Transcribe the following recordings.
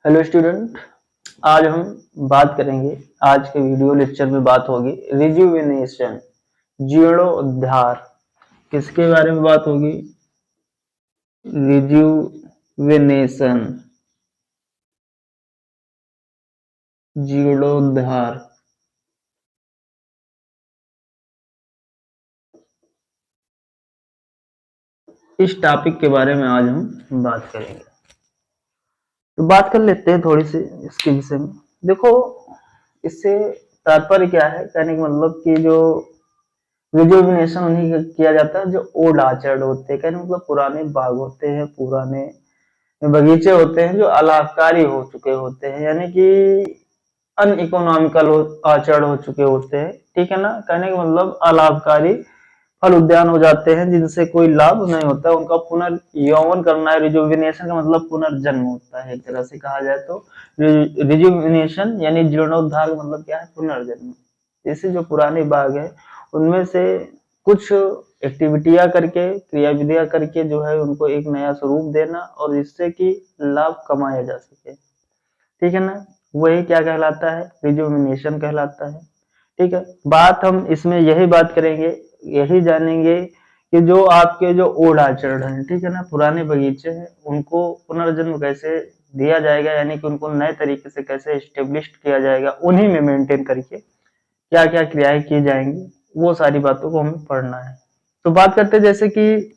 Hello student, आज हम बात करेंगे। आज के वीडियो लेक्चर में बात होगी रिजुविनेशन, जीर्णोद्धार। किसके बारे में बात होगी? रिजुविनेशन, जीर्णोद्धार। इस टॉपिक के बारे में आज हम बात करेंगे। तो बात कर लेते हैं थोड़ी सी इसके विषय में। देखो, इससे तात्पर्य क्या है? कहने का मतलब कि जो रिजुविनेशन उन्हीं का किया जाता है जो ओल्ड आर्चर्ड होते हैं। कहने का मतलब पुराने बाग होते हैं, पुराने बगीचे होते हैं जो अलाभकारी हो चुके होते हैं, यानी कि अनइकोनॉमिकल आर्चर्ड हो चुके होते हैं। ठीक है ना? कहने का मतलब अलाभकारी फल उद्यान हो जाते हैं जिनसे कोई लाभ नहीं होता, उनका पुनर्यौवन करना है। रिजुविनेशन का मतलब पुनर्जन्म होता है, एक तरह से कहा जाए तो। रिजुविनेशन यानी जीर्णोद्धार का मतलब क्या है? पुनर्जन्म। जैसे जो पुराने बाग है उनमें से कुछ एक्टिविटियां करके, क्रियाविधियां करके जो है उनको एक नया स्वरूप देना और जिससे कि लाभ कमाया जा सके। ठीक है ना? वही क्या कहलाता है? रिजुविनेशन कहलाता है। ठीक है, बात हम इसमें यही बात करेंगे, यही जानेंगे कि जो आपके जो ओल्ड आर्चर्ड हैं, ठीक है ना, पुराने बगीचे हैं, उनको पुनर्जन्म कैसे दिया जाएगा, यानी कि उनको नए तरीके से कैसे एस्टेब्लिश किया जाएगा, उन्हीं में मेंटेन करके क्या क्या क्रियाएं की जाएंगी, वो सारी बातों को हमें पढ़ना है। तो बात करते हैं, जैसे कि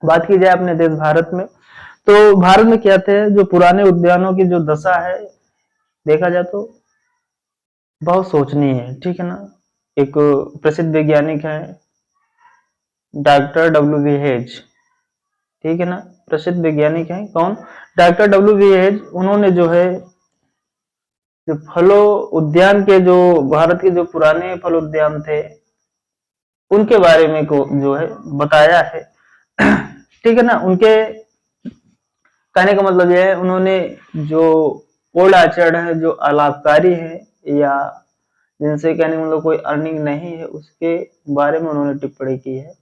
बात की जाए अपने देश भारत में, तो भारत में क्या थे जो पुराने उद्यानों की जो दशा है, देखा जाए तो बहुत सोचनीय है। ठीक है ना? एक प्रसिद्ध वैज्ञानिक है डॉक्टर डब्ल्यू.वी.हेज। ठीक है ना? प्रसिद्ध वैज्ञानिक है कौन? डॉक्टर डब्ल्यू.वी.हेज। उन्होंने जो है जो फलों उद्यान के, जो भारत के जो पुराने फल उद्यान थे, उनके बारे में को जो है बताया है। ठीक है ना? उनके कहने का मतलब यह है, उन्होंने जो ओल्ड आर्चर्ड है, जो अलाभकारी है या जिनसे कहने का मतलब कोई अर्निंग नहीं है, उसके बारे में उन्होंने टिप्पणी की है।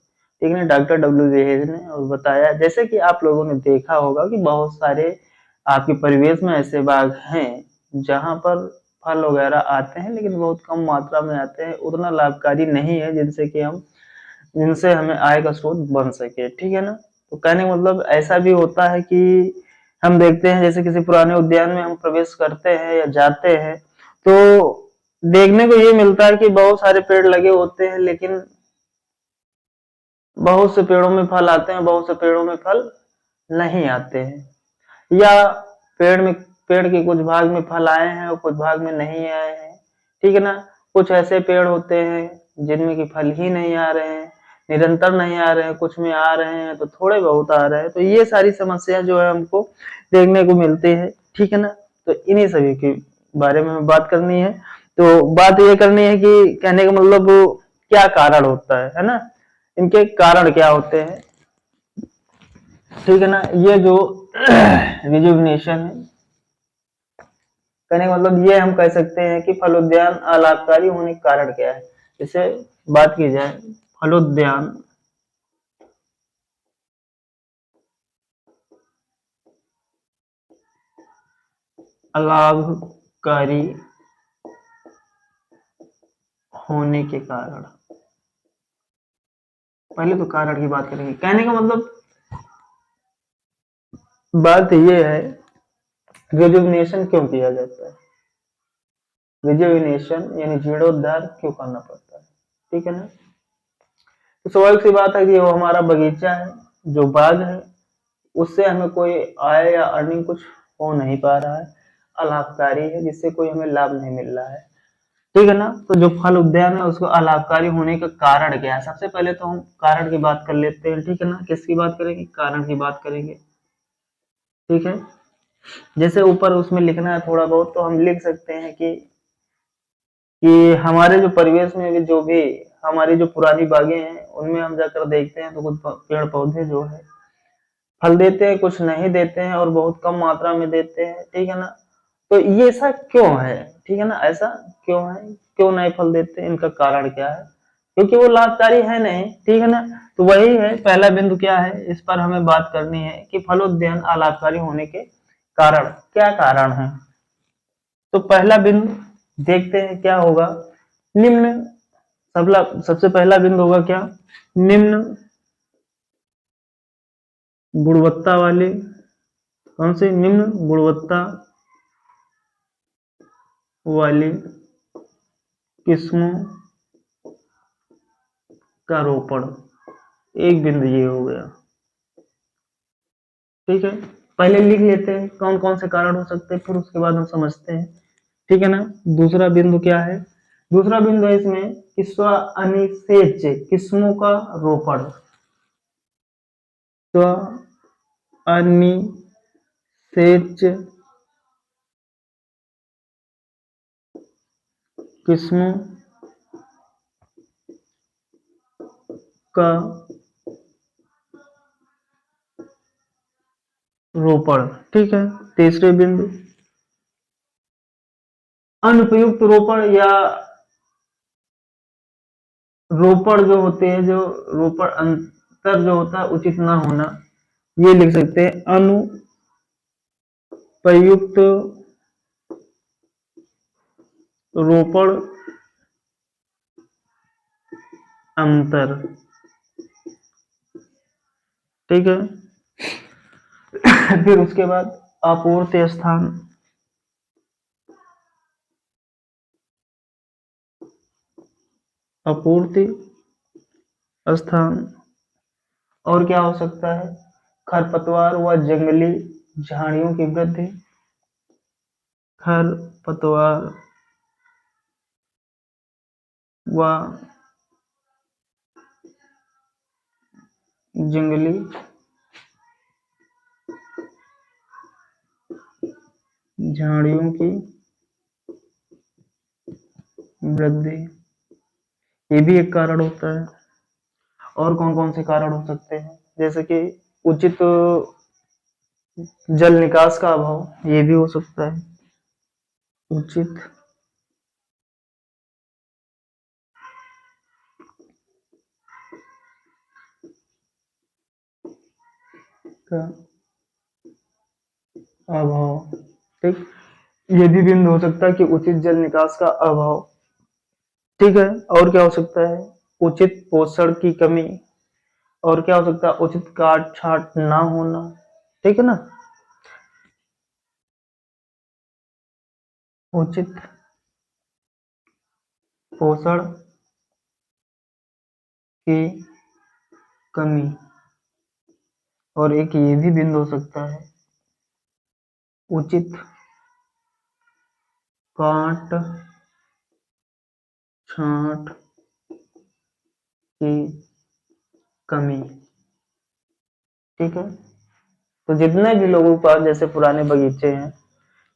ठीक है, डॉक्टर डब्ल्यू.वी.हेज ने, और बताया जैसे कि आप लोगों ने देखा होगा कि बहुत सारे आपके परिवेश में ऐसे बाग हैं जहां पर फल वगैरह आते हैं, लेकिन बहुत कम मात्रा में आते हैं, उतना लाभकारी नहीं है जिनसे हमें आय का स्रोत बन सके। ठीक है ना? तो कहने का मतलब ऐसा भी होता है कि हम देखते हैं, जैसे किसी पुराने उद्यान में हम प्रवेश करते हैं या जाते हैं, तो देखने को ये मिलता है कि बहुत सारे पेड़ लगे होते हैं, लेकिन बहुत से पेड़ों में फल आते हैं, बहुत से पेड़ों में फल नहीं आते हैं। या पेड़ के कुछ भाग में फल आए हैं और कुछ भाग में नहीं आए हैं। ठीक है ना? कुछ ऐसे पेड़ होते हैं जिनमें कि फल ही नहीं आ रहे हैं, निरंतर नहीं आ रहे हैं, कुछ में आ रहे हैं तो थोड़े बहुत आ रहे हैं। तो ये सारी समस्या जो है हमको देखने को मिलती है। ठीक है ना? तो इन्हीं सभी के बारे में हमें बात करनी है। तो बात ये करनी है कि कहने का मतलब क्या कारण होता है ना? इनके कारण क्या होते हैं? ठीक है ना? ये जो रिजुविनेशन है, कहने का मतलब ये हम कह सकते हैं कि फलोद्यान अलाभकारी होने के कारण क्या है। जैसे बात की जाए, फलोद्यान अलाभकारी होने के कारण, पहले तो कारण की बात करेंगे। कहने का मतलब बात ये है, रिजुविनेशन क्यों किया जाता है, रिजुविनेशन यानी जीर्णोद्धार क्यों करना पड़ता है। ठीक है ना? तो स्वाभाविक सी बात है कि वो हमारा बगीचा है, जो बाग है, उससे हमें कोई आय या अर्निंग कुछ हो नहीं पा रहा है, अलाभकारी है, जिससे कोई हमें लाभ नहीं मिल रहा है। ठीक है ना? तो जो फल उद्यान है उसको अलाभकारी होने का कारण क्या है? सबसे पहले तो हम कारण की बात कर लेते हैं। ठीक है ना? किसकी बात करेंगे? कारण की बात करेंगे। ठीक है, जैसे ऊपर उसमें लिखना है थोड़ा बहुत, तो हम लिख सकते हैं कि हमारे जो परिवेश में भी जो भी हमारी जो पुरानी बागें हैं, उनमें हम जाकर देखते हैं तो कुछ पेड़ पौधे जो है फल देते हैं, कुछ नहीं देते हैं और बहुत कम मात्रा में देते हैं। ठीक है ना? तो ये ऐसा क्यों है? ठीक है ना? ऐसा क्यों है? क्यों नहीं फल देते? इनका कारण क्या है? क्योंकि वो लाभकारी है नहीं। ठीक है ना? तो वही है पहला बिंदु, क्या है इस पर हमें बात करनी है कि फलोद्यान अलाभकारी होने के कारण, क्या कारण है? तो पहला बिंदु देखते हैं क्या होगा। निम्न सबसे पहला बिंदु होगा क्या? निम्न गुणवत्ता वाले, कौन से? निम्न गुणवत्ता वाली किस्मों का रोपण। एक बिंदु ये हो गया, ठीक है। पहले लिख लेते हैं कौन कौन से कारण हो सकते हैं, फिर उसके बाद हम समझते हैं, ठीक है ना। दूसरा बिंदु क्या है? दूसरा बिंदु है इसमें कि स्व अनिषेच्य किस्मों का रोपण। स्व अनिषेच्य किस्मों का रोपण, ठीक है। तीसरे बिंदु अनुपयुक्त रोपण या रोपण जो होते हैं, जो रोपण अंतर जो होता है उचित ना होना, ये लिख सकते हैं अनुपयुक्त रोपण अंतर, ठीक है। फिर उसके बाद आपूर्ति स्थान, आपूर्ति स्थान। और क्या हो सकता है? खरपतवार व जंगली झाड़ियों की वृद्धि, खरपतवार व जंगली झाड़ियों की वृद्धि, ये भी एक कारण होता है। और कौन कौन से कारण हो सकते हैं? जैसे कि उचित जल निकास का अभाव, ये भी हो सकता है। उचित का अभाव, ठीक। ये भी बिंदु हो सकता है कि उचित जल निकास का अभाव, ठीक है। और क्या हो सकता है? उचित पोषण की कमी। और क्या हो सकता है? उचित काट छांट ना होना, ठीक है ना। उचित पोषण की कमी। और एक ये भी बिंदु हो सकता है उचित काट छांट की कमी, ठीक है। तो जितने भी लोगों के पास जैसे पुराने बगीचे हैं,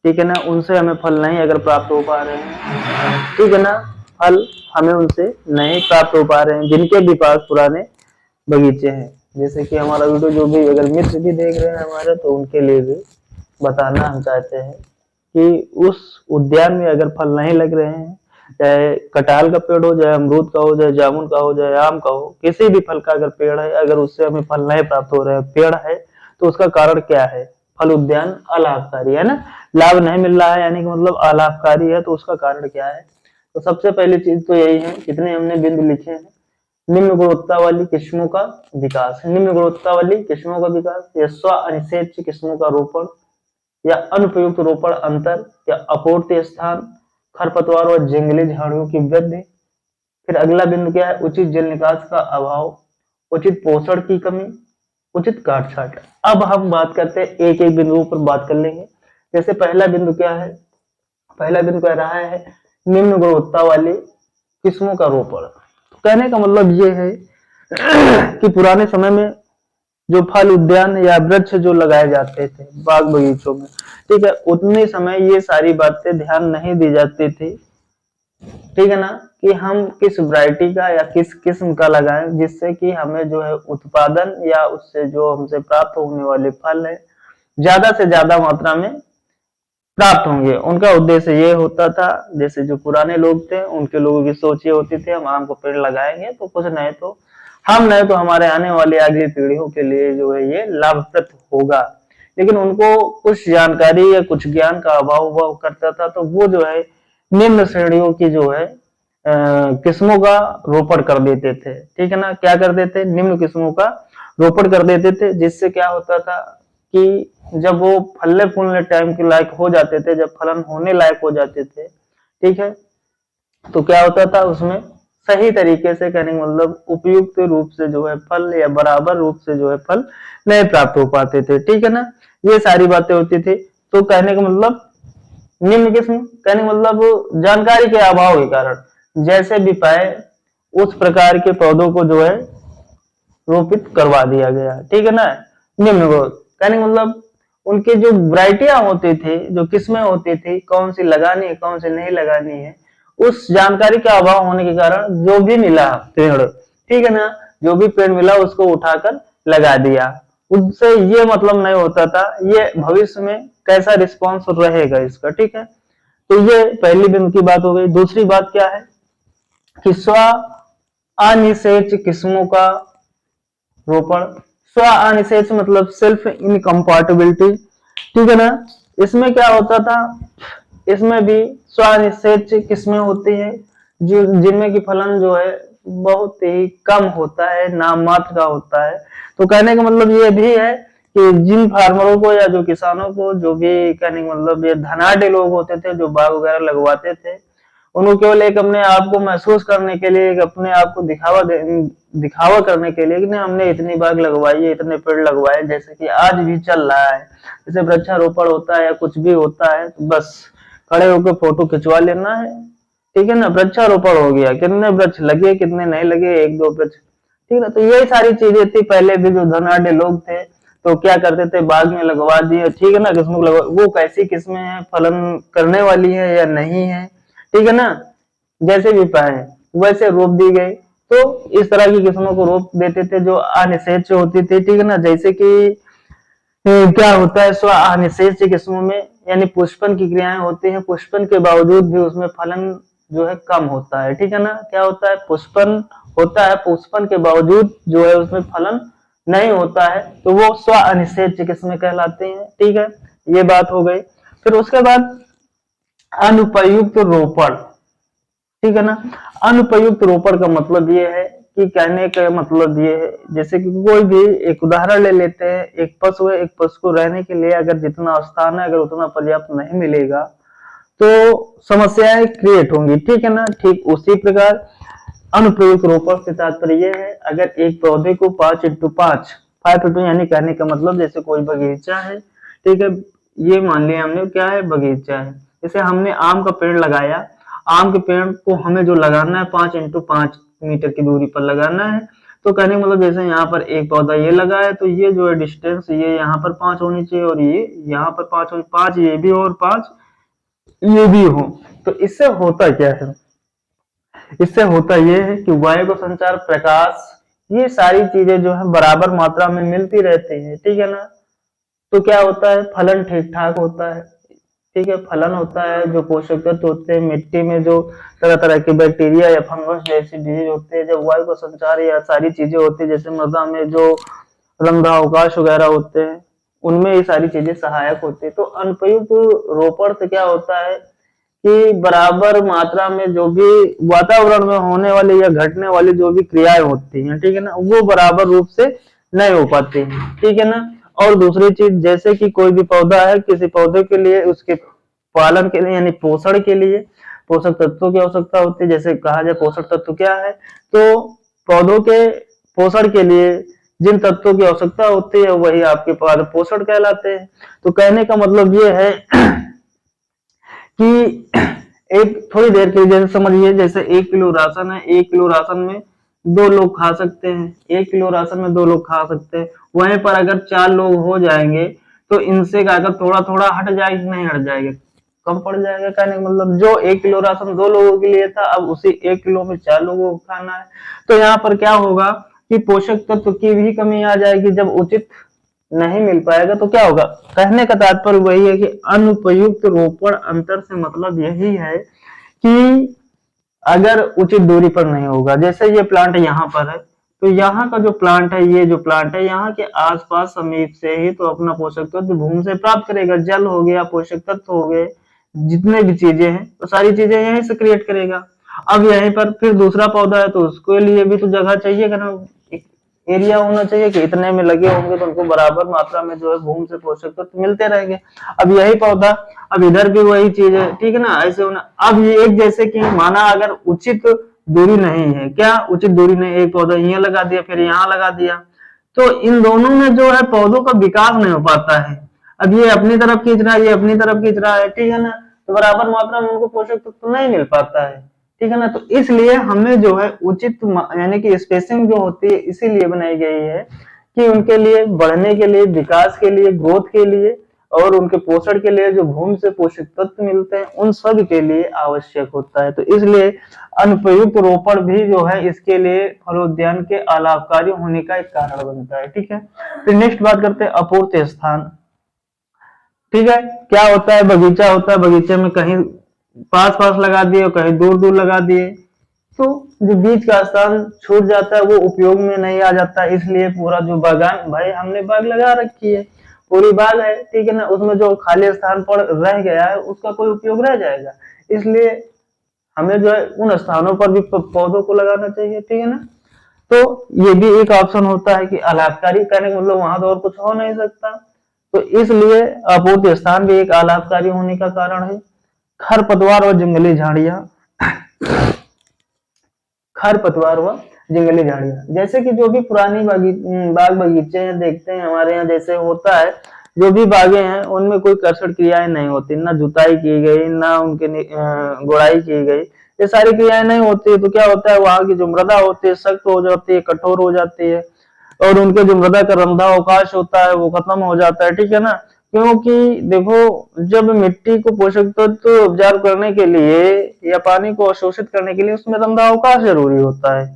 ठीक है ना, उनसे हमें फल नहीं अगर प्राप्त हो पा रहे हैं, ठीक है ना, फल हमें उनसे नहीं प्राप्त हो पा रहे हैं, जिनके भी पास पुराने बगीचे हैं। जैसे कि हमारा वीडियो जो भी अगर मित्र भी देख रहे हैं हमारे, तो उनके लिए भी बताना हम चाहते हैं कि उस उद्यान में अगर फल नहीं लग रहे हैं, चाहे कटहल का पेड़ हो, चाहे अमरूद का हो, चाहे जामुन का हो, चाहे आम का हो, किसी भी फल का अगर पेड़ है, अगर उससे हमें फल नहीं प्राप्त हो रहे हैं, पेड़ है, तो उसका कारण क्या है? फल उद्यान अलाभकारी है ना, लाभ नहीं मिल रहा है, यानी कि मतलब अलाभकारी है, तो उसका कारण क्या है? तो सबसे पहली चीज तो यही है, जितने हमने बिंदु लिखे हैं। निम्न गुणवत्ता वाली किस्मों का विकास, निम्न गुणवत्ता वाली किस्मों का विकास, या स्व अनिषेच्य किस्मों का रोपण, या अनुपयुक्त रोपण अंतर, या अपूर्ति स्थान, खरपतवार और जंगली झाड़ियों की वृद्धि। फिर अगला बिंदु क्या है? उचित जल निकास का अभाव, उचित पोषण की कमी, उचित काट छांट। अब हम बात करते हैं, एक एक बिंदुओं पर बात कर लेंगे। जैसे पहला बिंदु क्या है? पहला बिंदु कह रहा है निम्न गुणवत्ता वाली किस्मों का रोपण। कहने का मतलब ये है कि पुराने समय में जो फल उद्यान या वृक्ष जो लगाए जाते थे बाग बगीचों में, ठीक है, उतने समय ये सारी बातें ध्यान नहीं दी जाती थी, ठीक है ना, कि हम किस वैरायटी का या किस किस्म का लगाएं, जिससे कि हमें जो है उत्पादन या उससे जो हमसे प्राप्त होने वाले फल है ज्यादा से ज्यादा मात्रा में प्राप्त होंगे। उनका उद्देश्य ये होता था, जैसे जो पुराने लोग थे उनके लोगों की सोच ये होती थी, हम आम को पेड़ लगाएंगे तो कुछ नहीं तो हमारे आने वाली अगली पीढ़ियों के लिए जो है ये लाभप्रद होगा। लेकिन उनको कुछ जानकारी या कुछ ज्ञान का अभाव हुआ करता था, तो वो जो है निम्न श्रेणियों की जो है किस्मों का रोपण कर देते थे। ठीक है ना, क्या कर देते, निम्न किस्मों का रोपण कर देते थे, जिससे क्या होता था कि जब वो फलने फूलने टाइम के लायक हो जाते थे, जब फलन होने लायक हो जाते थे, ठीक है, तो क्या होता था उसमें सही तरीके से, कहने का मतलब उपयुक्त रूप से जो है फल या बराबर रूप से जो है फल नहीं प्राप्त हो पाते थे। ठीक है ना, ये सारी बातें होती थी। तो कहने का मतलब निम्न किस्म, कहने का मतलब जानकारी के अभाव के कारण जैसे भी पाए उस प्रकार के पौधों को जो है रोपित करवा दिया गया। ठीक है ना, निम्न ग्रोथ, कहने का मतलब उनके जो वैरायटियां होती थी, जो किस्में होती थी, कौन सी लगानी है कौन सी नहीं लगानी है, उस जानकारी का अभाव होने के कारण जो भी मिला पेड़, ठीक है ना, जो भी पेड़ मिला उसको उठाकर लगा दिया। उससे ये मतलब नहीं होता था ये भविष्य में कैसा रिस्पॉन्स रहेगा इसका। ठीक है, तो ये पहली बिंदु की बात हो गई। दूसरी बात क्या है कि स्व अनिषेच किस्मों का रोपण। स्व अनिषेच मतलब सेल्फ इनकम्पैटिबिलिटी। ठीक है ना, इसमें क्या होता था, इसमें भी स्व अनिषेच किस्में होती है जो जिनमें की फलन जो है बहुत ही कम होता है, नाम मात्र का होता है। तो कहने का मतलब ये भी है कि जिन फार्मरों को या जो किसानों को, जो भी कहने का मतलब ये धनाढ़ लोग होते थे जो बाग वगैरह लगवाते थे, उनको केवल एक अपने आप को महसूस करने के लिए, एक अपने आप को दिखावा करने के लिए कि नहीं हमने इतनी बाग लगवाई है, इतने पेड़ लगवाए, जैसे कि आज भी चल रहा है। जैसे वृक्षारोपण होता है या कुछ भी होता है तो बस खड़े होकर फोटो खिंचवा लेना है। ठीक है ना, वृक्षारोपण हो गया, कितने वृक्ष लगे कितने नहीं लगे, एक दो वृक्ष। ठीक है, तो यही सारी चीजें थी। पहले भी जो धनाढ़ लोग थे तो क्या करते थे, बाग में लगवा दिए। ठीक है ना, किस्मों लगवा, वो कैसी किस्में हैं, फलन करने वाली है या नहीं है, ठीक है ना, जैसे भी पाए वैसे रोप दी गई। तो इस तरह की किस्मों को रोप देते थे जो अनिषेच होती थी। ठीक है ना, जैसे कि क्या होता है स्व अनिषेच किस्मों में, यानी पुष्पन की क्रियाएं होती हैं, पुष्पन के बावजूद भी उसमें फलन जो है कम होता है। ठीक है ना, क्या होता है, पुष्पन होता है, पुष्पन के बावजूद जो है उसमें फलन नहीं होता है, तो वो स्व अनिषेच किस्में कहलाते हैं। ठीक है, ये बात हो गई। फिर उसके बाद अनुपयुक्त रोपण। ठीक है ना, अनुपयुक्त रोपण का मतलब ये है कि कहने का मतलब ये है, जैसे कि कोई भी एक उदाहरण ले लेते हैं, एक पशु है, एक पशु को रहने के लिए अगर जितना स्थान है अगर उतना पर्याप्त नहीं मिलेगा तो समस्याएं क्रिएट होंगी। ठीक है ना, ठीक उसी प्रकार अनुप्रयुक्त रोपण से तात्पर्य यह है, अगर एक पौधे को 5x5 5x यानी कहने का मतलब जैसे कोई बगीचा है, ठीक है, ये मान लिया हमने क्या है, बगीचा है। जैसे हमने आम का पेड़ लगाया, आम के पेड़ को हमें जो लगाना है 5x5 मीटर की दूरी पर लगाना है। तो कहने का मतलब जैसे यहाँ पर एक पौधा ये लगा है तो ये जो है डिस्टेंस ये यहाँ पर 5 होनी चाहिए और ये यहाँ पर 5 होनी, 5 ये भी हो और 5 ये भी हो। तो इससे होता क्या है, इससे होता यह है कि वायु का संचार, प्रकाश, ये सारी चीजें जो है बराबर मात्रा में मिलती रहती है। ठीक है ना, तो क्या होता है, फलन ठीक ठाक होता है। ठीक है, फलन होता है, जो पोषक तत्व होते हैं मिट्टी में, जो तरह तरह के बैक्टीरिया या फंगस जैसी डिजीज होते हैं, जब वायु का संचार या सारी चीजें होती है, जैसे मृदा में जो रंध्रावकाश वगैरह होते हैं उनमें ये सारी चीजें सहायक होती है। तो अनुपयुक्त रोपण से क्या होता है कि बराबर मात्रा में जो भी वातावरण में होने वाली या घटने वाली जो भी क्रियाएं होती हैं, ठीक है ना, वो बराबर रूप से नहीं हो पाती हैं। ठीक है ना, और दूसरी चीज जैसे कि कोई भी पौधा है, किसी पौधे के लिए उसके पालन के लिए यानी पोषण के लिए पोषक तत्वों की आवश्यकता होती है। जैसे कहा जाए पोषक तत्व क्या है, तो पौधों के पोषण के लिए जिन तत्वों की आवश्यकता होती है वही आपके पालन पोषण कहलाते हैं। तो कहने का मतलब ये है कि एक थोड़ी देर के लिए जैसे समझिए, जैसे 1 किलो राशन है, 1 किलो राशन में 2 लोग खा सकते हैं, 1 किलो राशन में 2 लोग खा सकते हैं। वहीं पर अगर 4 लोग हो जाएंगे तो इनसे क्या अगर थोड़ा थोड़ा हट जाएगा, नहीं हट जाएगा, कम पड़ जाएगा। कहने का मतलब जो 1 किलो राशन 2 लोगों के लिए था अब उसी 1 किलो में 4 लोगों को खाना है। तो यहाँ पर क्या होगा कि पोषक तत्व की भी कमी आ जाएगी। जब उचित नहीं मिल पाएगा तो क्या होगा, कहने का तात्पर्य वही है कि अनुपयुक्त रोपण अंतर से मतलब यही है कि अगर उचित दूरी पर नहीं होगा, जैसे ये प्लांट यहाँ पर है तो यहाँ का जो प्लांट है, ये जो प्लांट है यहाँ के आसपास समीप से ही तो अपना पोषक तत्व भूमि से प्राप्त करेगा। जल हो गया, पोषक तत्व हो गए, जितने भी चीजें हैं तो सारी चीजें यहीं से क्रिएट करेगा। अब यहीं पर फिर दूसरा पौधा है तो उसके लिए भी तो जगह चाहिए ना, एक एरिया होना चाहिए कि इतने में लगे होंगे तो उनको बराबर मात्रा में जो है भूमि से पोषक तत्व मिलते रहेंगे। अब यही पौधा, अब इधर भी वही चीज है, ठीक है ना, ऐसे होना। अब ये एक जैसे कि माना अगर उचित दूरी नहीं है, क्या उचित दूरी नहीं, एक पौधा यहाँ लगा दिया फिर यहाँ लगा दिया, तो इन दोनों में जो है पौधों का विकास नहीं हो पाता है। अब ये अपनी तरफ खींच रहा है, ये अपनी तरफ खींच रहा है, ठीक है ना, तो बराबर मात्रा में उनको पोषक तत्व तो नहीं मिल पाता है, ठीक है ना। तो इसलिए हमें जो है उचित यानी कि स्पेसिंग जो होती है इसीलिए बनाई गई है कि उनके लिए बढ़ने के लिए, विकास के लिए, ग्रोथ के लिए और उनके पोषण के लिए जो भूमि से पोषक तत्व मिलते हैं उन सब के लिए आवश्यक होता है। तो इसलिए अनुपयुक्त रोपण भी जो है इसके लिए फलोद्यान के अलाभकारी होने का एक कारण बनता है, ठीक है। फिर नेक्स्ट बात करते हैं अपूर्त स्थान, ठीक है। क्या होता है, बगीचा होता है, बगीचे में कहीं पास पास लगा दिए और कहीं दूर दूर लगा दिए, तो जो बीच का स्थान छूट जाता है वो उपयोग में नहीं आ जाता। इसलिए पूरा जो बागान, भाई हमने बाग लगा रखी है, पूरी बाग है, ठीक है ना, उसमें जो खाली स्थान पड़ रह गया है उसका कोई उपयोग रह जाएगा। इसलिए हमें जो है उन स्थानों पर भी पौधों को लगाना चाहिए, ठीक है ना। तो ये भी एक ऑप्शन होता है कि अलाभकारी कहने का मतलब वहां तो और कुछ हो नहीं सकता, तो इसलिए अपूर्त स्थान भी एक अलाभकारी होने का कारण है। खरपतवार और जंगली झाड़ियां, खरपतवार व जंगली झाड़ियां, जैसे कि जो भी पुरानी बाग बगीचे हैं देखते हैं हमारे यहाँ, जैसे होता है जो भी बागें हैं उनमें कोई कर्षण क्रियाएं नहीं होती, ना जुताई की गई, ना उनके गुड़ाई की गई, ये सारी क्रियाएं नहीं होती। तो क्या होता है, वहां की जो मृदा होती है सख्त हो जाती है, कठोर हो जाती है और उनके जो मृदा का रंध्रावकाश होता है वो खत्म हो जाता है, ठीक है ना। क्योंकि देखो जब मिट्टी को पोषक तत्व उपजाऊ करने के लिए या पानी को अवशोषित करने के लिए उसमें रंध्रावकाश जरूरी होता है,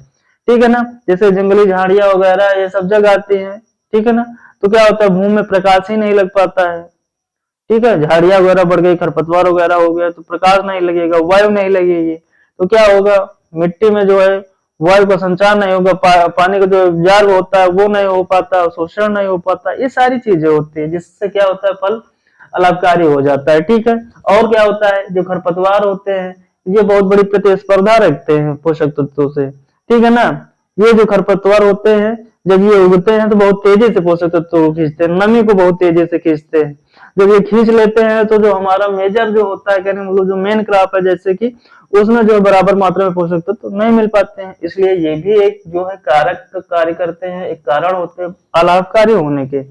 ठीक है ना। जैसे जंगली झाड़ियां वगैरह ये सब जग आती हैं, ठीक है ना, तो क्या होता है भूमि में प्रकाश ही नहीं लग पाता है, ठीक है। झाड़ियां वगैरह बढ़ गई, खरपतवार वगैरह हो गया तो प्रकाश नहीं लगेगा, वायु नहीं लगेगी, तो क्या होगा, मिट्टी में जो है वायु का संचार नहीं होगा, पानी का जो उपजार होता है वो नहीं हो पाता, शोषण नहीं हो पाता, ये सारी चीजें होती है जिससे क्या होता है फल अलाभकारी हो जाता है, ठीक है। और क्या होता है, जो खरपतवार होते हैं ये बहुत बड़ी प्रतिस्पर्धा रखते हैं पोषक तत्वों से, ठीक है ना। ये जो खरपतवार होते हैं जब ये उगते हैं तो बहुत तेजी से पोषक तत्वों को खींचते हैं, नमी को बहुत तेजी से खींचते हैं। जब ये खींच लेते हैं तो जो हमारा मेजर जो होता है, कहने मतलब जो मेन क्रॉप है जैसे कि उसमें जो बराबर मात्रा में पोषक तत्व नहीं मिल पाते हैं। इसलिए ये भी एक जो है कारक कार्य करते हैं, एक कारण होते हैं अलाभकारी होने के।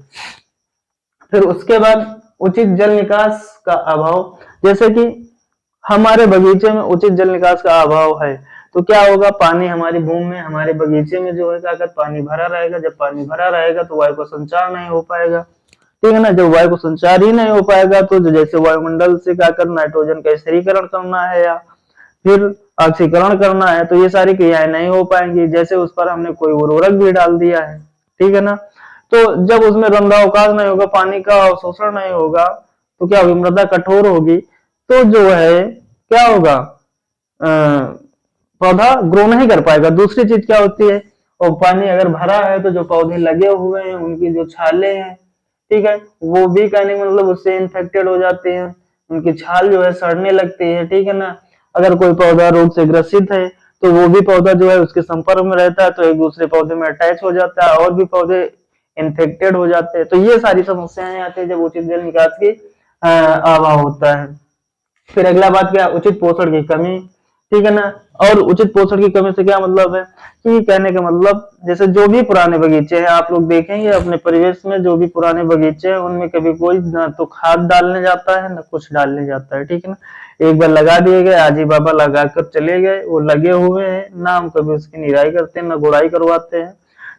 फिर उसके बाद उचित जल निकास का अभाव, जैसे कि हमारे बगीचे में उचित जल निकास का अभाव है तो क्या होगा, पानी हमारी भूमि में, हमारे बगीचे में जो है क्या पानी भरा रहेगा। जब पानी भरा रहेगा तो वायु का संचार नहीं हो पाएगा, ठीक है ना। जब वायु को संचार ही नहीं हो पाएगा तो जैसे वायुमंडल से क्या कर नाइट्रोजन का स्थिरीकरण करना है या फिर ऑक्सीकरण करना है तो ये सारी क्रियाएं नहीं हो पाएंगी। जैसे उस पर हमने कोई उर्वरक भी डाल दिया है, ठीक है ना, तो जब उसमें रंध्रावकाश नहीं होगा, पानी का अवशोषण नहीं होगा तो क्या होगी, मृदा कठोर होगी, तो जो है क्या होगा, पौधा ग्रो नहीं कर पाएगा। दूसरी चीज क्या होती है, और पानी अगर भरा है तो जो पौधे लगे हुए हैं उनकी जो छाले हैं, ठीक है, वो भी कहने मतलब उससे इन्फेक्टेड हो जाते हैं, उनकी छाल जो है सड़ने लगती है, ठीक है ना। अगर कोई पौधा रोग से ग्रसित है तो वो भी पौधा जो है उसके संपर्क में रहता है तो एक दूसरे पौधे में अटैच हो जाता है और भी पौधे इन्फेक्टेड हो जाते हैं। तो ये सारी समस्याएं आती है जब उचित जल निकास की अभाव होता है। फिर अगला बात क्या, उचित पोषण की कमी, ठीक है ना। और उचित पोषण की कमी से क्या मतलब है कि कहने का मतलब जैसे जो भी पुराने बगीचे हैं आप लोग देखेंगे अपने परिवेश में, जो भी पुराने बगीचे हैं उनमें कभी कोई ना तो खाद डालने जाता है ना कुछ डालने जाता है, ठीक है ना। एक बार लगा दिए गए, आजी बाबा लगा कर चले गए, वो लगे हुए हैं, ना हम कभी उसकी निराई करते हैं, ना गुड़ाई करवाते हैं,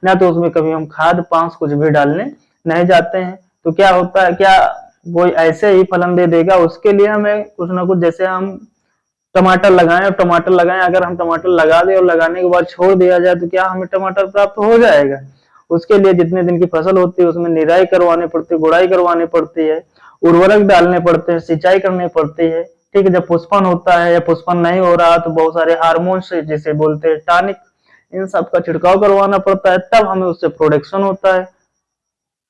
ना तो उसमें कभी हम खाद पांस कुछ भी डालने नहीं जाते हैं। तो क्या होता है, क्या कोई ऐसे ही फलन दे देगा, उसके लिए हमें कुछ ना कुछ, जैसे हम टमाटर लगाएं और टमाटर लगाएं, अगर हम टमाटर लगा दें और लगाने के बाद छोड़ दिया जाए तो क्या हमें टमाटर प्राप्त हो जाएगा। उसके लिए जितने दिन की फसल होती है उसमें निराई करवानी पड़ती है, गुड़ाई करवानी पड़ती है, उर्वरक डालने पड़ते हैं, सिंचाई करनी पड़ती है, ठीक है। जब पुष्पन होता है या पुष्पन नहीं हो रहा तो बहुत सारे हार्मोन से जिसे बोलते हैं टॉनिक इन सब का छिड़काव करवाना पड़ता है, तब हमें उससे प्रोडक्शन होता है।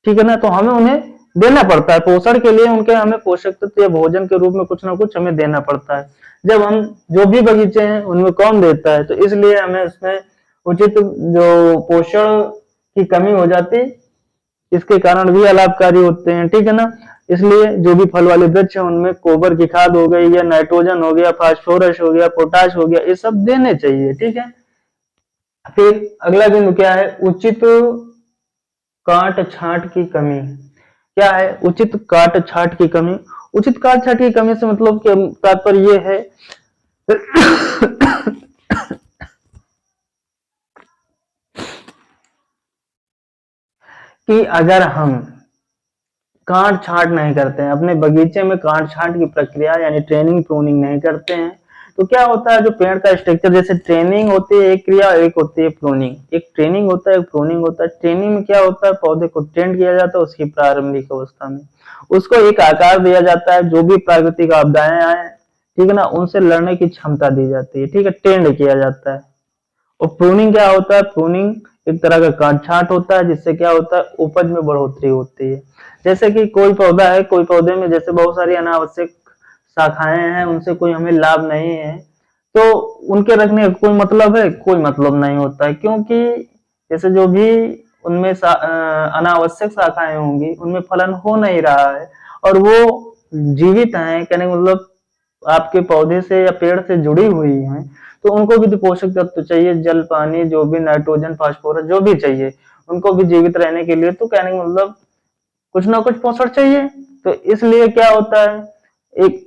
ठीक है ना, तो हमें उन्हें देना पड़ता है पोषण के लिए, उनके हमें पोषक तत्व या भोजन के रूप में कुछ ना कुछ हमें देना पड़ता है। जब हम जो भी बगीचे हैं उनमें कौन देता है, तो इसलिए हमें उसमें उचित जो पोषण की कमी हो जाती, इसके कारण भी अलाभकारी होते हैं। ठीक है ना, इसलिए जो भी फल वाले वृक्ष हैं उनमें गोबर की खाद हो गई या नाइट्रोजन हो गया, फास्फोरस हो गया, पोटाश हो गया, ये सब देने चाहिए। ठीक है, फिर अगला बिंदु क्या है, उचित काट छांट की कमी। क्या है उचित काट छांट की कमी? उचित काट छांट की कमी से मतलब कि तात्पर्य ये है कि अगर हम काट छांट नहीं करते हैं अपने बगीचे में, काट छांट की प्रक्रिया यानी ट्रेनिंग प्रूनिंग नहीं करते हैं, तो क्या होता है, जो पेड़ का स्ट्रक्चर, जैसे ट्रेनिंग होती है एक क्रिया, एक होती है प्रूनिंग। एक ट्रेनिंग होता है, एक प्रूनिंग होता है। ट्रेनिंग में क्या होता है, पौधे को ट्रेन किया जाता है उसकी प्रारंभिक अवस्था में, उसको एक आकार दिया जाता है, जो भी प्राकृतिक आपदाएं आए, ठीक है ना, उनसे लड़ने की क्षमता दी जाती है। ठीक है, ट्रेंड किया जाता है। और प्रूनिंग क्या होता है, प्रूनिंग एक तरह का काट छांट होता है, जिससे क्या होता है, उपज में बढ़ोतरी होती है। जैसे कि कोई पौधा है, कोई पौधे में जैसे बहुत सारी अनावश्यक शाखाएं हैं, उनसे कोई हमें लाभ नहीं है, तो उनके रखने का कोई मतलब है, कोई मतलब नहीं होता है, क्योंकि जैसे जो भी उनमें अनावश्यक शाखाएं होंगी उनमें फलन हो नहीं रहा है, और वो जीवित हैं, कहने का मतलब आपके पौधे से या पेड़ से जुड़ी हुई हैं, तो उनको भी तो पोषक तत्व चाहिए, जल पानी जो भी, नाइट्रोजन फास्फोरस जो भी चाहिए, उनको भी जीवित रहने के लिए तो कहने का मतलब कुछ ना कुछ पोषण चाहिए। तो इसलिए क्या होता है, एक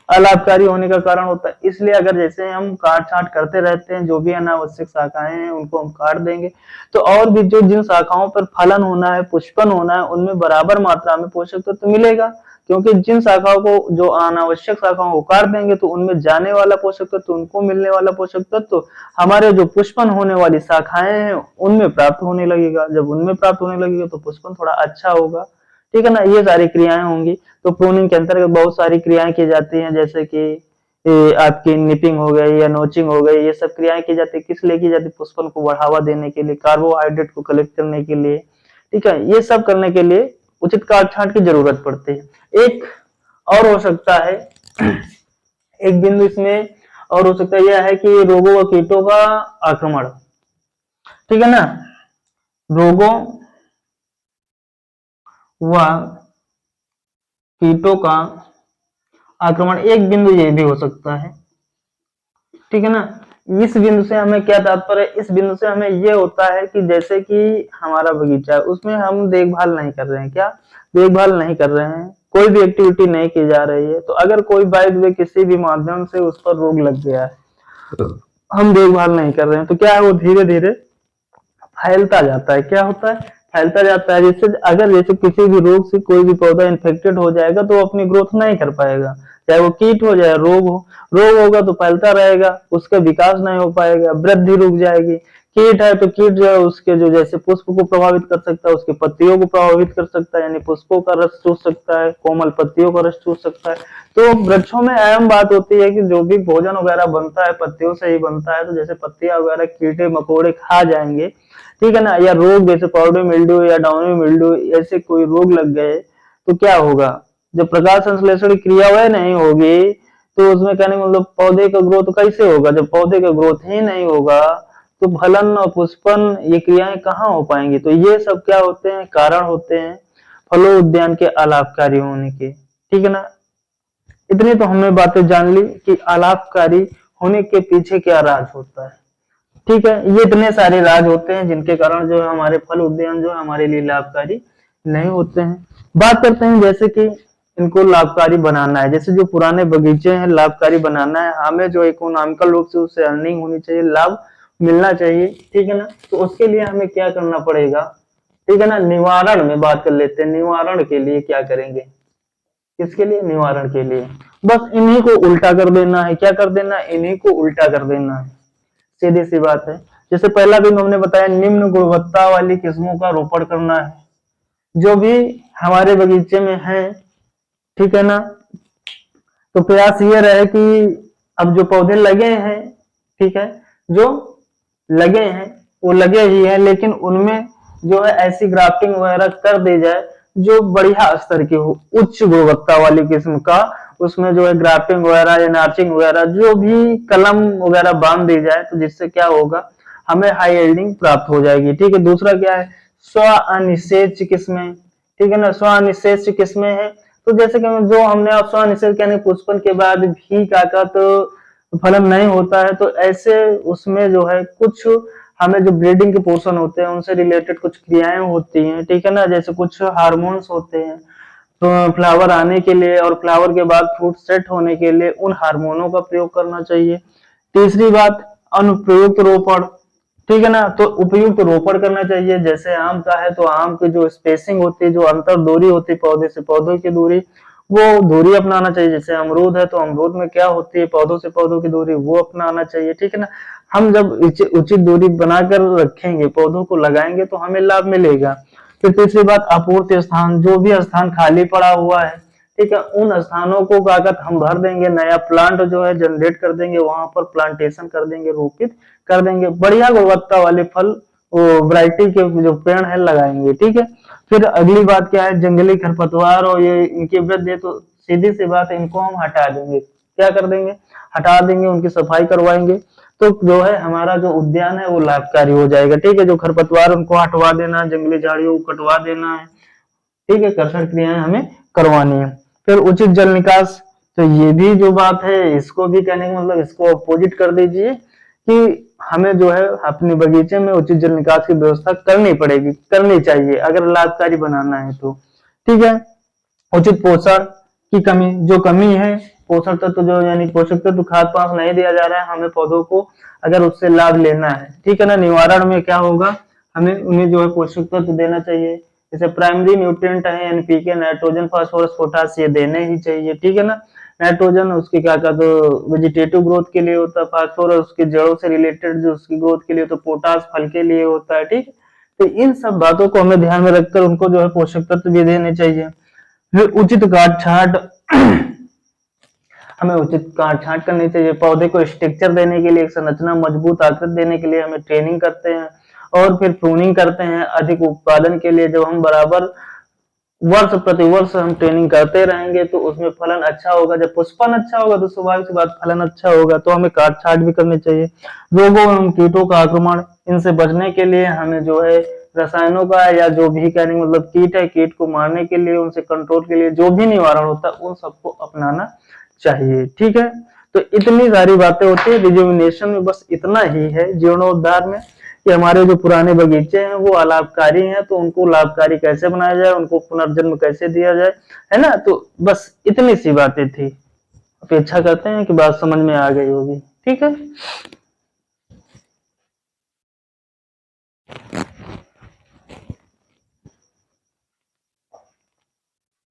अलाभकारी होने का कारण होता है। इसलिए अगर जैसे हम काट छांट करते रहते हैं, जो भी अनावश्यक शाखाएं हैं उनको हम काट देंगे, तो और भी जो जिन शाखाओं पर फलन होना है, पुष्पन होना है, उनमें बराबर मात्रा में पोषक तत्व मिलेगा। क्योंकि जिन शाखाओं को, जो अनावश्यक शाखाओं को काट देंगे, तो उनमें जाने वाला पोषक तत्व, उनको मिलने वाला पोषक तत्व हमारे जो पुष्पन होने वाली शाखाएं हैं उनमें प्राप्त होने लगेगा। जब उनमें प्राप्त होने लगेगा तो पुष्पन थोड़ा अच्छा होगा। ठीक है ना, ये सारी क्रियाएं होंगी। तो प्रूनिंग के अंतर्गत बहुत सारी क्रियाएं की जाती हैं, जैसे कि आपकी निपिंग हो गई या नोचिंग हो गई, ये सब क्रियाएं की जाती है। किस लिए की जाती है, पुष्पन को बढ़ावा देने के लिए, कार्बोहाइड्रेट को कलेक्ट करने के लिए। ठीक है, ये सब करने के लिए उचित काट छांट की जरूरत पड़ती है। एक और हो सकता है, एक बिंदु इसमें और हो सकता है यह है कि रोगों व कीटों का आक्रमण। ठीक है ना, रोगों व कीटों का आक्रमण, एक बिंदु ये भी हो सकता है। ठीक है ना, इस बिंदु से हमें क्या तात्पर्य है, इस बिंदु से हमें ये होता है कि जैसे कि हमारा बगीचा है, उसमें हम देखभाल नहीं कर रहे हैं, क्या देखभाल नहीं कर रहे हैं, कोई भी एक्टिविटी नहीं की जा रही है, तो अगर कोई बाय द वे किसी भी माध्यम से उस पर रोग लग गया है, हम देखभाल नहीं कर रहे हैं, तो क्या है, वो धीरे धीरे फैलता जाता है। क्या होता है, फैलता जाता है। जिससे अगर जैसे किसी भी रोग से कोई भी पौधा इन्फेक्टेड हो जाएगा तो वो अपनी ग्रोथ नहीं कर पाएगा, चाहे वो कीट हो चाहे रोग हो। रोग होगा तो फैलता रहेगा, उसका विकास नहीं हो पाएगा, वृद्धि रुक जाएगी। कीट है तो कीट जो है उसके जो जैसे पुष्प को प्रभावित कर सकता है, उसके पत्तियों को प्रभावित कर सकता है, यानी पुष्पों का रस चूस सकता है, कोमल पत्तियों का रस चूस सकता है। तो वृक्षों में अहम बात होती है कि जो भी भोजन वगैरह बनता है पत्तियों से ही बनता है, तो जैसे पत्तियां वगैरह कीड़े मकोड़े खा जाएंगे, ठीक है ना, या रोग जैसे पाउडर मिल्ड्यू या डाउनी मिल्ड्यू ऐसे कोई रोग लग गए, तो क्या होगा, जब प्रकाश संश्लेषण क्रिया वह नहीं होगी, तो उसमें कहने का मतलब पौधे का ग्रोथ कैसे होगा, जब पौधे का ग्रोथ ही नहीं होगा तो फलन और पुष्पन ये क्रियाएं कहाँ हो पाएंगी। तो ये सब क्या होते हैं, कारण होते हैं फलो उद्यान के अलाभकारी होने के। ठीक है ना, इतनी तो हमने बातें जान ली कि अलाभकारी होने के पीछे क्या राज होता है। ठीक है, ये इतने सारे राज होते हैं जिनके कारण जो है हमारे फल उद्यान जो है हमारे लिए लाभकारी नहीं होते हैं। बात करते हैं जैसे कि इनको लाभकारी बनाना है, जैसे जो पुराने बगीचे हैं लाभकारी बनाना है, हमें जो इकोनॉमिकल रूप से उससे अर्निंग होनी चाहिए, लाभ मिलना चाहिए। ठीक है ना, तो उसके लिए हमें क्या करना पड़ेगा, ठीक है ना, निवारण में बात कर लेते हैं। निवारण के लिए क्या करेंगे, किसके लिए, निवारण के लिए बस इन्हीं को उल्टा कर देना है। क्या कर देना है, इन्हीं को उल्टा कर देना है, सीधी सी बात है। जैसे पहला बिंदु हमने बताया, निम्न गुणवत्ता वाली किस्मों का रोपण करना है, जो भी हमारे बगीचे में है। ठीक है ना, तो प्रयास ये रहे कि अब जो पौधे लगे हैं, ठीक है, जो लगे हैं वो लगे ही हैं, लेकिन उनमें जो है ऐसी ग्राफ्टिंग वगैरह कर दी जाए जो बढ़िया स्तर की हो, उच्च गुणवत्ता वाली किस्म का, उसमें जो है ग्राफ्टिंग वगैरह या नार्चिंग वगैरह जो भी कलम वगैरह बांध दी जाए, तो जिससे क्या होगा, हमें हाई यील्डिंग प्राप्त हो जाएगी। ठीक है, दूसरा क्या है, स्व अनिषेच किस्में। ठीक है ना, स्व अनिषेच किस्में है, तो जैसे कि जो हमने स्व अनिषेच यानी पुष्पन के बाद भी काका तो फलन नहीं होता है, तो ऐसे उसमें जो है कुछ हमें जो ब्रीडिंग के पोर्शन होते हैं उनसे रिलेटेड कुछ क्रियाएं होती हैं। ठीक है ना, जैसे कुछ हार्मोन्स होते हैं, तो फ्लावर आने के लिए और फ्लावर के बाद फ्रूट सेट होने के लिए उन हार्मोनों का प्रयोग करना चाहिए। तीसरी बात, अनुप्रयुक्त रोपण। ठीक है ना, तो उपयुक्त रोपण करना चाहिए। जैसे आम का है तो आम की जो स्पेसिंग होती है, जो अंतर दूरी होती है पौधे से पौधे की दूरी, वो दूरी अपनाना चाहिए। जैसे अमरूद है तो अमरूद में क्या होती है, पौधों से पौधों की दूरी, वो अपनाना चाहिए। ठीक है ना, हम जब उचित दूरी बनाकर रखेंगे, पौधों को लगाएंगे, तो हमें लाभ मिलेगा। फिर तीसरी बात, अपूर्ति स्थान, जो भी स्थान खाली पड़ा हुआ है, ठीक है, उन स्थानों को कागज हम भर देंगे, नया प्लांट जो है जनरेट कर देंगे, वहां पर प्लांटेशन कर देंगे, रोपित कर देंगे, बढ़िया गुणवत्ता वाले फल वो वैरायटी के जो पेड़ है लगाएंगे। ठीक है, फिर अगली बात क्या है, जंगली खरपतवार और ये इनकी वृद्धि, तो सीधी सी बात है, इनको हम हटा देंगे। क्या कर देंगे, हटा देंगे, उनकी सफाई करवाएंगे, तो जो है हमारा जो उद्यान है वो लाभकारी हो जाएगा। ठीक है, जो खरपतवार उनको हटवा देना, जंगली झाड़ियों को कटवा देना है। ठीक है, कर्षण क्रियाएं हमें करवानी है। फिर उचित जल निकास, तो ये भी जो बात है इसको भी कहने का मतलब इसको अपोजिट कर दीजिए कि हमें जो है अपने बगीचे में उचित जल निकास की व्यवस्था करनी पड़ेगी, करनी चाहिए अगर लाभकारी बनाना है तो। ठीक है, उचित पोषण की कमी, जो कमी है पोषण तत्व जो यानी पोषक तत्व खाद पास नहीं दिया जा रहा है हमें पौधों को, अगर उससे लाभ लेना है, ठीक है ना, निवारण में क्या होगा, हमें उन्हें जो है पोषक तत्व देना चाहिए। जैसे प्राइमरी न्यूट्रिएंट है एनपीके, नाइट्रोजन, फास्फोरस, पोटास, ये देने ही चाहिए। ठीक है ना, नाइट्रोजन उसकी क्या कहते तो वेजिटेटिव ग्रोथ के लिए होता है, फास्फोरस उसकी जड़ों से रिलेटेड जो उसकी ग्रोथ के लिए, तो पोटास फल के लिए होता है। ठीक, तो इन सब बातों को हमें ध्यान में रखकर उनको जो है पोषक तत्व भी देने चाहिए। फिर उचित काट छांट हमें उचित काट छांट करनी चाहिए। पौधे को स्ट्रक्चर देने के लिए, एक संरचना मजबूत आकृति देने के लिए हमें ट्रेनिंग करते हैं, और फिर प्रूनिंग करते हैं अधिक उत्पादन के लिए। जब हम बराबर वर्ष प्रति वर्ष हम ट्रेनिंग करते रहेंगे तो उसमें फलन अच्छा होगा। जब पुष्पन अच्छा होगा तो स्वाभाविक सी बात फलन अच्छा होगा। तो हमें काट छांट भी करनी चाहिए। रोगों एवं कीटों का आक्रमण, इनसे बचने के लिए हमें जो है रसायनों का या जो भी कहने मतलब कीट है, कीट को मारने के लिए, उनसे कंट्रोल के लिए जो भी निवारण होता है उन सबको अपनाना चाहिए। ठीक है, तो इतनी सारी बातें होती है रिजुविनेशन में, बस इतना ही है जीर्णोद्धार में कि हमारे जो पुराने बगीचे हैं वो अलाभकारी हैं, तो उनको लाभकारी कैसे बनाया जाए, उनको पुनर्जन्म कैसे दिया जाए, है ना। तो बस इतनी सी बातें थी, अपेक्षा करते हैं कि बात समझ में आ गई होगी। ठीक है।